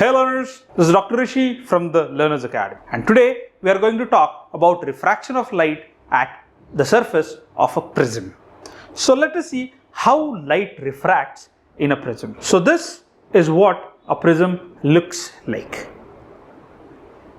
Hey learners, this is Dr. Rishi from the Learners Academy, and today we are going to talk about refraction of light at the surface of a prism. So let us see how light refracts in a prism. So this is what a prism looks like.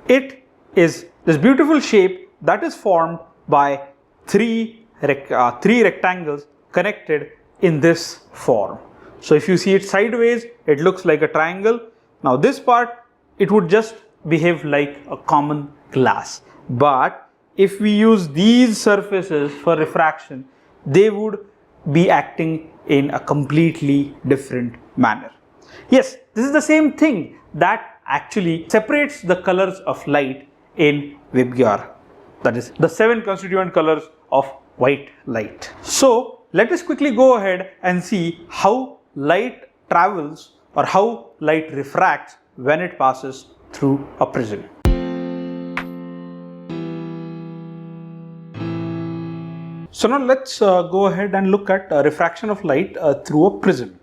It is this beautiful shape that is formed by three rectangles connected in this form. So if you see it sideways, it looks like a triangle. Now this part, it would just behave like a common glass. But if we use these surfaces for refraction, they would be acting in a completely different manner. Yes, this is the same thing that actually separates the colors of light in Vibgyor. That is the 7 constituent colors of white light. So let us quickly go ahead and see how light travels or how light refracts when it passes through a prism. So now let's go ahead and look at refraction of light through a prism.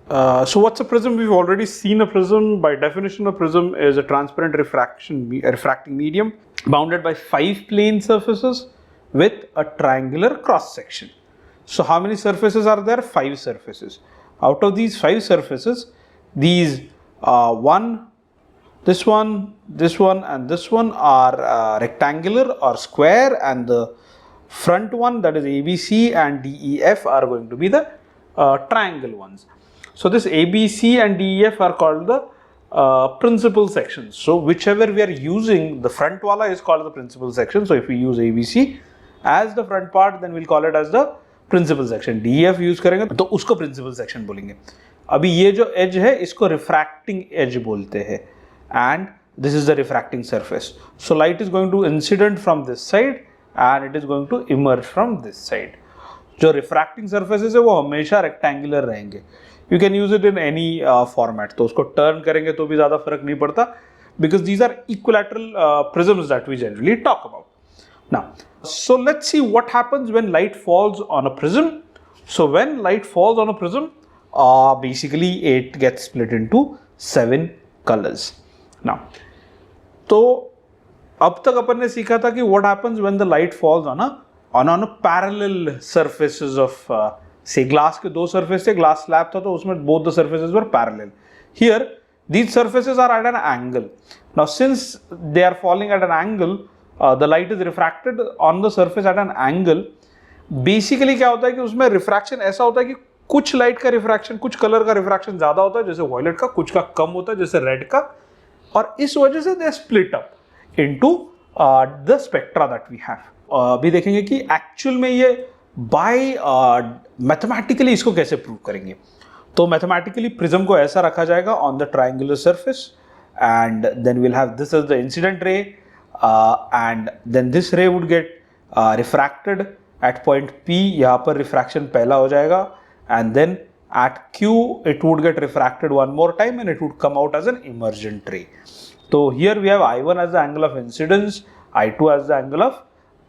So what's a prism? We've already seen a prism. By definition, a prism is a transparent refracting medium bounded by 5 plane surfaces with a triangular cross section. So how many surfaces are there? 5 surfaces. Out of these 5 surfaces, these this one, and this one are rectangular or square, and the front one, that is ABC and DEF, are going to be the triangle ones. So this ABC and DEF are called the principal sections. So whichever we are using, the front wala is called the principal section. So if we use ABC as the front part, then we'll call it as the principal section. DEF use करेंगे तो उसको principal section बोलेंगे. अभी ये जो edge है इसको refracting edge बोलते हैं, and this is the refracting surface. So light is going to incident from this side and it is going to emerge from this side. जो refracting surfaces है वो हमेशा rectangular रहेंगे. You can use it in any format. तो उसको turn करेंगे तो भी ज़्यादा फर्क नहीं पड़ता, because these are equilateral prisms that we generally talk about. Now, so let's see what happens when light falls on a prism. So when light falls on a prism, basically it gets split into 7 colors. Now, तो अब तक अपन ने सीखा था कि what happens when the light falls on a parallel surfaces of say glass के 2 surfaces थे, glass slab था तो उसमें both the surfaces were parallel. Here these surfaces are at an angle. Now since they are falling at an angle, the light is refracted on the surface at an angle. Basically क्या होता है कि उसमें refraction ऐसा होता है कि कुछ light का refraction, कुछ color का refraction ज़्यादा होता है, जैसे violet का, कुछ का कम होता है, जैसे red का, और इस वजह से they split up into the spectra that we have. अभी देखेंगे कि actual में ये by mathematically इसको कैसे prove करेंगे. तो mathematically prism को ऐसा रखा जाएगा on the triangular surface, and then we'll have this as the incident ray. And then this ray would get refracted at point P. यहाँ पर refraction पहला हो जाएगा, and then at Q it would get refracted one more time and it would come out as an emergent ray. So here we have I1 as the angle of incidence, I2 as the angle of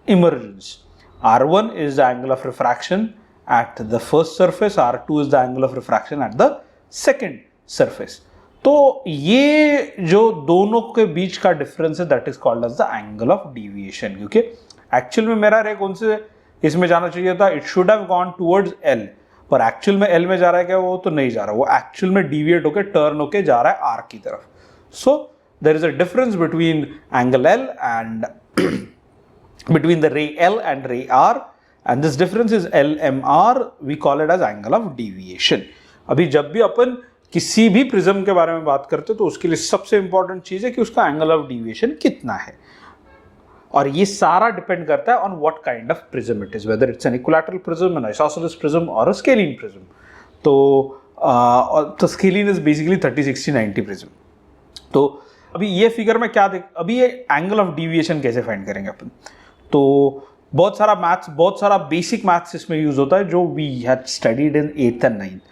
emergence. R1 is the angle of refraction at the first surface, R2 is the angle of refraction at the second surface. तो ये जो दोनों के बीच का difference है that is called as the angle of deviation, क्योंकि actual में मेरा रे कौन से इसमें जाना चाहिए था, it should have gone towards L, पर एक्चुअल में एल में जा रहा है क्या, वो तो नहीं जा रहा, वो एक्चुअल में डिविएट होके टर्न होके जा रहा है आर की तरफ. So there is a difference between angle L and between the ray L and ray R, and this difference is L M R. We call it as angle of deviation. अभी जब भी अपन किसी भी prism के बारे में बात करते तो उसके लिए सबसे इंपॉर्टेंट चीज है कि उसका एंगल ऑफ डिविएशन कितना है, और ये सारा डिपेंड करता है on what kind of prism it is, whether it's an equilateral prism, N isosceles prism और अ स्केलीन प्रिज्म. तो स्केलीन इज बेसिकली 30, 60, 90 प्रिज्म. तो अभी ये फिगर में क्या अभी ये एंगल ऑफ डिविएशन कैसे फाइंड करेंगे अपन. तो बहुत सारा मैथ्स, बहुत सारा बेसिक मैथ्स इसमें यूज होता है जो we had studied in 8th and 9th.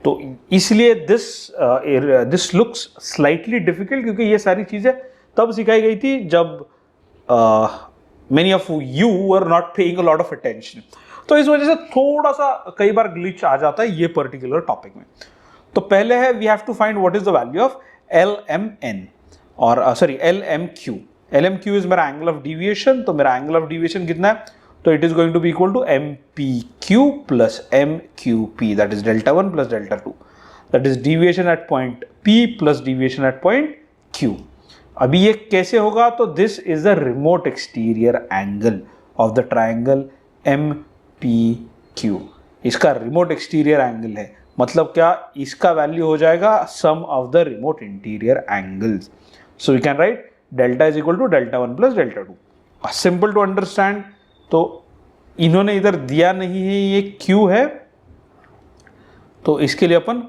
तो इसलिए दिस लुक्स स्लाइटली डिफिकल्ट, क्योंकि ये सारी चीज़ें तब सिखाई गई थी जब many of you were not paying a lot of attention. तो इस वजह से थोड़ा सा कई बार ग्लिच आ जाता है ये पर्टिकुलर टॉपिक में. तो पहले है we have to find what is the value of LMN और सॉरी LMQ. LMQ इज मेरा एंगल ऑफ डिविएशन, तो मेरा एंगल ऑफ डिविएशन कितना है, तो it is going to be equal to MPQ plus MQP, that is delta 1 plus delta 2, that is deviation at point P plus deviation at point Q. अभी ये कैसे होगा, तो this is the remote exterior angle of the triangle MPQ. इसका remote exterior angle है, मतलब क्या, इसका वैल्यू हो जाएगा sum of the remote interior angles. So we can write delta is equal to delta 1 plus delta 2. Simple to understand. तो इन्होंने इधर दिया नहीं है, ये Q है, तो इसके लिए अपन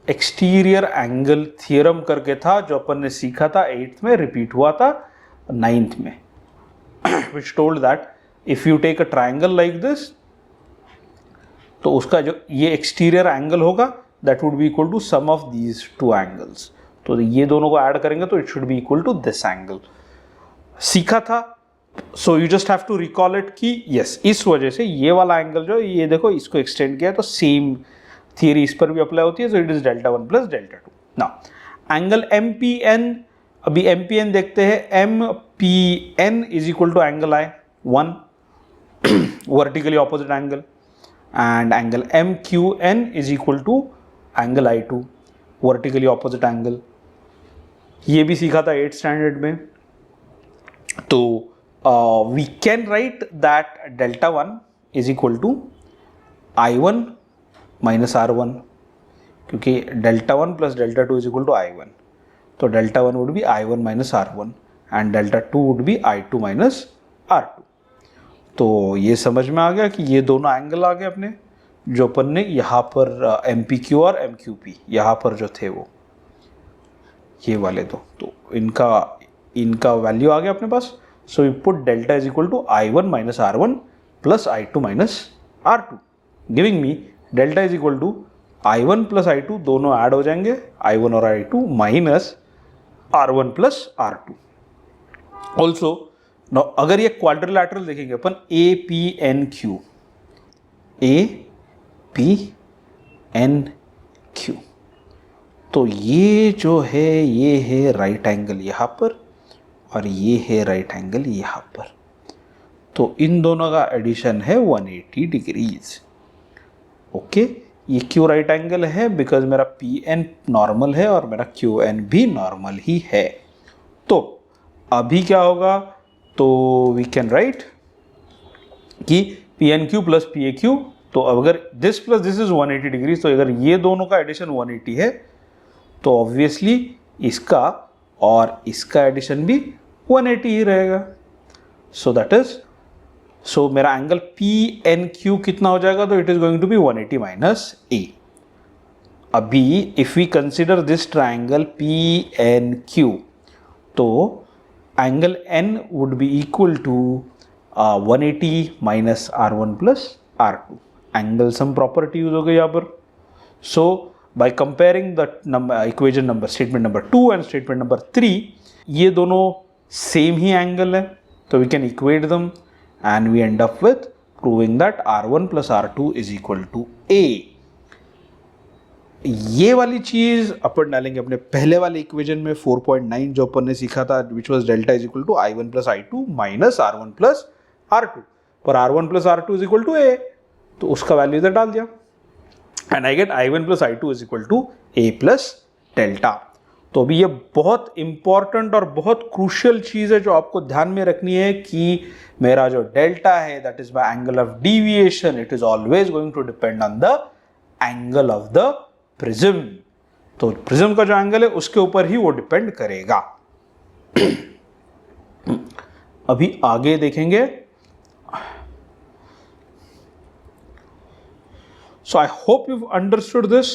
एक्सटीरियर एंगल थियरम करके था जो अपन ने सीखा था 8th में, रिपीट हुआ था 9th में, which told that if you take a triangle like this, तो उसका जो ये एक्सटीरियर एंगल होगा that would be equal to sum of these two angles. तो ये दोनों को ऐड करेंगे तो it should be equal to this angle. सीखा था, so you just have to recall it कि यस, इस वजह से ये वाला एंगल जो ये देखो इसको एक्सटेंड किया है, तो सेम थियरी इस पर भी अप्लाई होती है. So it is delta 1 plus delta 2. Now angle MPN, अभी MPN देखते हैं. MPN is equal to angle I1, vertically opposite angle, and angle MQN is equal to angle I2, vertically opposite angle. ये भी सीखा था 8th standard में. तो we can write that delta 1 is equal to I1 minus R1, क्योंकि delta 1 plus delta 2 is equal to I1. तो delta 1 would be I1 minus R1 and delta 2 would be I2 minus R2. तो ये समझ में आ गया कि ये दोनों एंगल आ गए अपने, जो अपन ने यहाँ पर MPQ और MQP यहाँ पर जो थे वो ये वाले दो, तो इनका वैल्यू आ गया अपने पास. So we put delta is equal to I1 minus R1 plus I2 minus R2, giving me delta is equal to I1 plus I2, दोनों ऐड हो जाएंगे, I1 और I2 minus R1 plus R2. Also Now, अगर ये quadrilateral देखेंगे अपन APNQ, APNQ, तो ये जो है ये है राइट एंगल यहाँ पर और ये है राइट एंगल यहाँ पर. तो इन दोनों का एडिशन है 180 डिग्रीज. ओके, ये क्यों राइट एंगल है, बिकॉज मेरा PN नॉर्मल है और मेरा QN भी नॉर्मल ही है. तो अभी क्या होगा, तो वी कैन राइट कि PNQ प्लस PAQ, तो अगर this plus this is 180 degrees, तो अगर ये दोनों का एडिशन 180 है तो ऑब्वियसली इसका और इसका एडिशन भी 180 ही रहेगा. सो दैट इज, सो मेरा एंगल PNQ कितना हो जाएगा, तो it is going to be 180 minus A. अभी if we consider this triangle PNQ, तो angle N would be equal to 180 minus R1 plus R2. Angle sum property use हो गई यहाँ पर. So by comparing the equation number statement number 2 and statement number 3, ये दोनों same ही angle है, तो we can equate them and we end up with proving that R1 plus R2 is equal to A. ये वाली चीज अपन डालेंगे अपने पहले वाले इक्वेशन में 4.9 जो अपन ने सीखा था, which was delta is equal to I1 plus I2 minus R1 plus R2, पर R1 plus R2 is equal to A, तो उसका वैल्यू इधर डाल दिया and I get I1 plus I2 is equal to A plus delta. तो अभी ये बहुत इंपॉर्टेंट और बहुत क्रूशियल चीज है जो आपको ध्यान में रखनी है कि मेरा जो डेल्टा है that is my angle of deviation, it is always going to depend on the angle of the prism. तो प्रिज्म का जो एंगल है उसके ऊपर ही वो डिपेंड करेगा. अभी आगे देखेंगे. So I hope you understood this.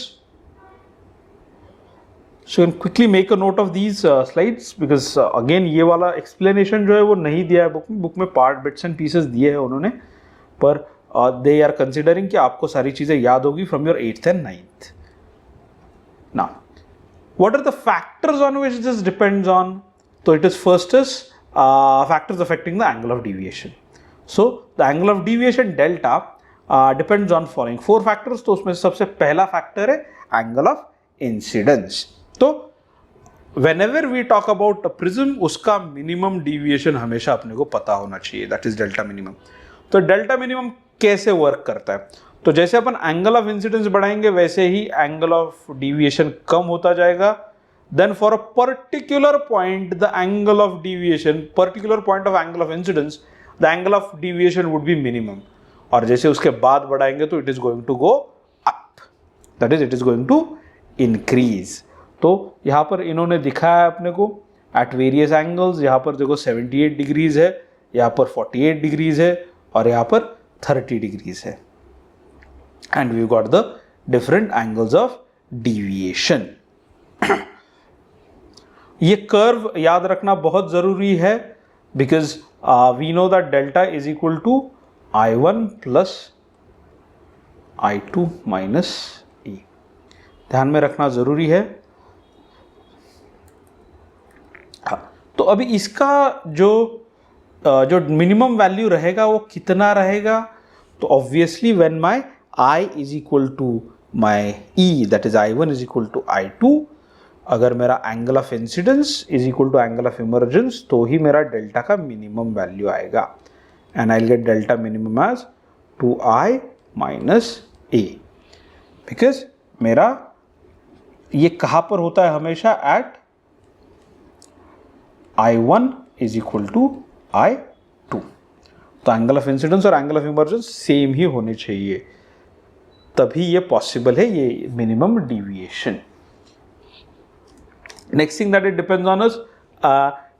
So can quickly make a note of these slides, because again ये वाला एक्सप्लेनेशन जो है वो नहीं दिया है बुक में पार्ट बिट्स एंड पीसेस दिए हैं उन्होंने, पर दे आर कंसिडरिंग कि आपको सारी चीजें याद होगी from your 8th and 9th. Now, what are the factors on which this depends on? So it is first is factors affecting the angle of deviation. So the angle of deviation delta depends on following 4 factors. तो उसमें सबसे पहला factor है angle of incidence. तो whenever we talk about a prism, उसका minimum deviation हमेशा अपने को पता होना चाहिए, दैट इज डेल्टा मिनिमम। तो डेल्टा मिनिमम कैसे वर्क करता है? तो जैसे अपन एंगल ऑफ इंसिडेंस बढ़ाएंगे वैसे ही एंगल ऑफ डिविएशन कम होता जाएगा। Then for a particular point the angle of deviation, particular point of angle of incidence, the angle of deviation would be minimum. और जैसे उसके बाद बढ़ाएंगे तो it is going to go up, that is it is going to increase. तो यहाँ पर इन्होंने दिखाया अपने को एट वेरियस एंगल्स, यहाँ पर देखो 78 डिग्रीज है, यहाँ पर 48 डिग्रीज है और यहाँ पर 30 डिग्रीज है, and we got the different angles of deviation. ये कर्व याद रखना बहुत जरूरी है, because we know that delta is equal to I1 plus I2 minus E, ध्यान में रखना जरूरी है। तो अभी इसका जो मिनिमम वैल्यू रहेगा वो कितना रहेगा? तो obviously when my I is equal to my E, that is I1 is equal to I2, अगर मेरा angle of incidence is equal to angle of emergence तो ही मेरा डेल्टा का मिनिमम वैल्यू आएगा, and I will get delta minimum as 2I minus A, because मेरा ये कहाँ पर होता है हमेशा? At I1 is equal to I2। तो एंगल ऑफ इंसिडेंस और एंगल ऑफ इमर्जेंस सेम ही होने चाहिए, तभी ये पॉसिबल है, ये minimum deviation. Next thing that it depends on is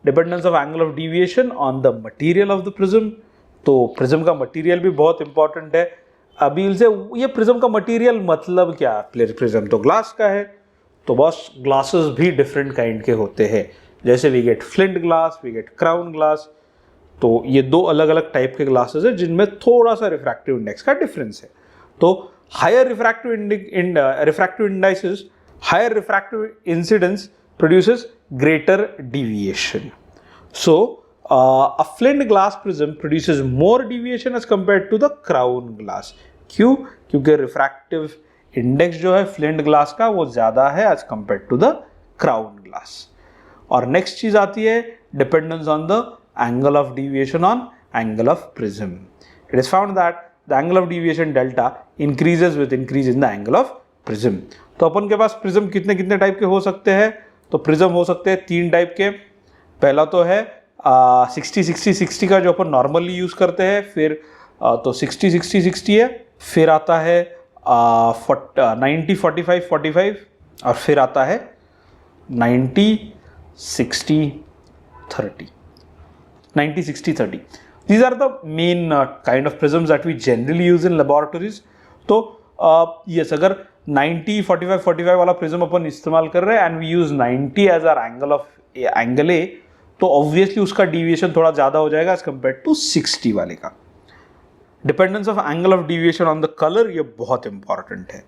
dependence of angle of deviation on the material of the prism। तो prism का मटेरियल भी बहुत इंपॉर्टेंट है। अभी से ये प्रिज्म का मटेरियल मतलब क्या? प्रिज्म तो ग्लास का है, तो बस ग्लासेस भी डिफरेंट काइंड के होते हैं, जैसे we get flint glass, we get crown glass. तो ये दो अलग अलग टाइप के ग्लासेस है जिनमें थोड़ा सा रिफ्रैक्टिव इंडेक्स का डिफरेंस है। तो higher refractive indices, higher refractive incidence produces greater deviation. So a flint glass prism produces more deviation as compared to the crown glass। क्यों? क्योंकि refractive index जो है flint glass का वो ज़्यादा है as compared to the crown glass। और next चीज़ आती है dependence on the angle of deviation on angle of prism। It is found that the angle of deviation delta increases with increase in the angle of prism। तो अपन के पास prism कितने कितने type के हो सकते हैं? तो प्रिज्म हो सकते हैं 3 टाइप के। पहला तो है 60-60-60 का जो अपन नॉर्मली यूज़ करते हैं, फिर तो 60-60-60 है, फिर आता है 90-45-45 और फिर आता है 90-60-30। 90-60-30, these are the main kind of prisms that we generally use in laboratories। तो yes, अगर 90-45-45 वाला प्रिज्म अपन इस्तेमाल कर रहे हैं and we use 90 as R angle A, तो ऑब्वियसली उसका डिविएशन थोड़ा ज्यादा हो जाएगा एज कंपेयर टू 60 वाले का। Dependence of angle of deviation on the colour, ये बहुत इंपॉर्टेंट है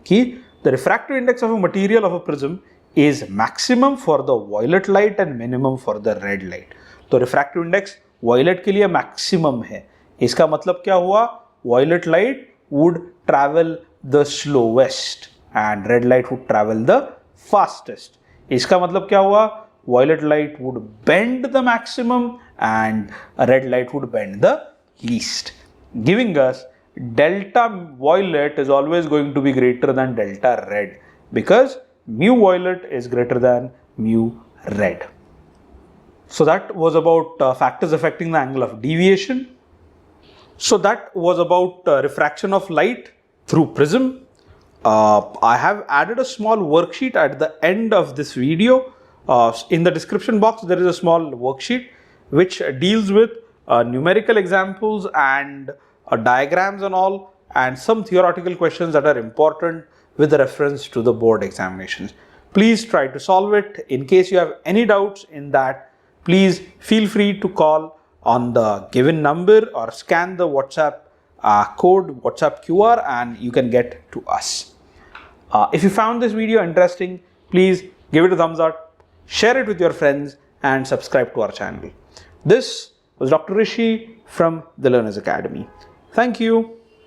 कि the refractive index of a material of a prism is maximum for the violet light and minimum for the red light. तो refractive index violet के लिए maximum है। इसका मतलब क्या हुआ? Violet light would travel the slowest and red light would travel the fastest। इसका मतलब क्या हुआ? Violet light would bend the maximum and red light would bend the least, giving us delta violet is always going to be greater than delta red because mu violet is greater than mu red। So that was about factors affecting the angle of deviation। So that was about refraction of light through prism। I have added a small worksheet at the end of this video। In the description box there is a small worksheet which deals with numerical examples and diagrams and all, and some theoretical questions that are important with reference to the board examinations. Please try to solve it. In case you have any doubts in that, please feel free to call on the given number or scan the WhatsApp code, WhatsApp QR, and you can get to us। If you found this video interesting, please give it a thumbs up, share it with your friends, and subscribe to our channel। This was Dr. Rishi from the Learners Academy। Thank you।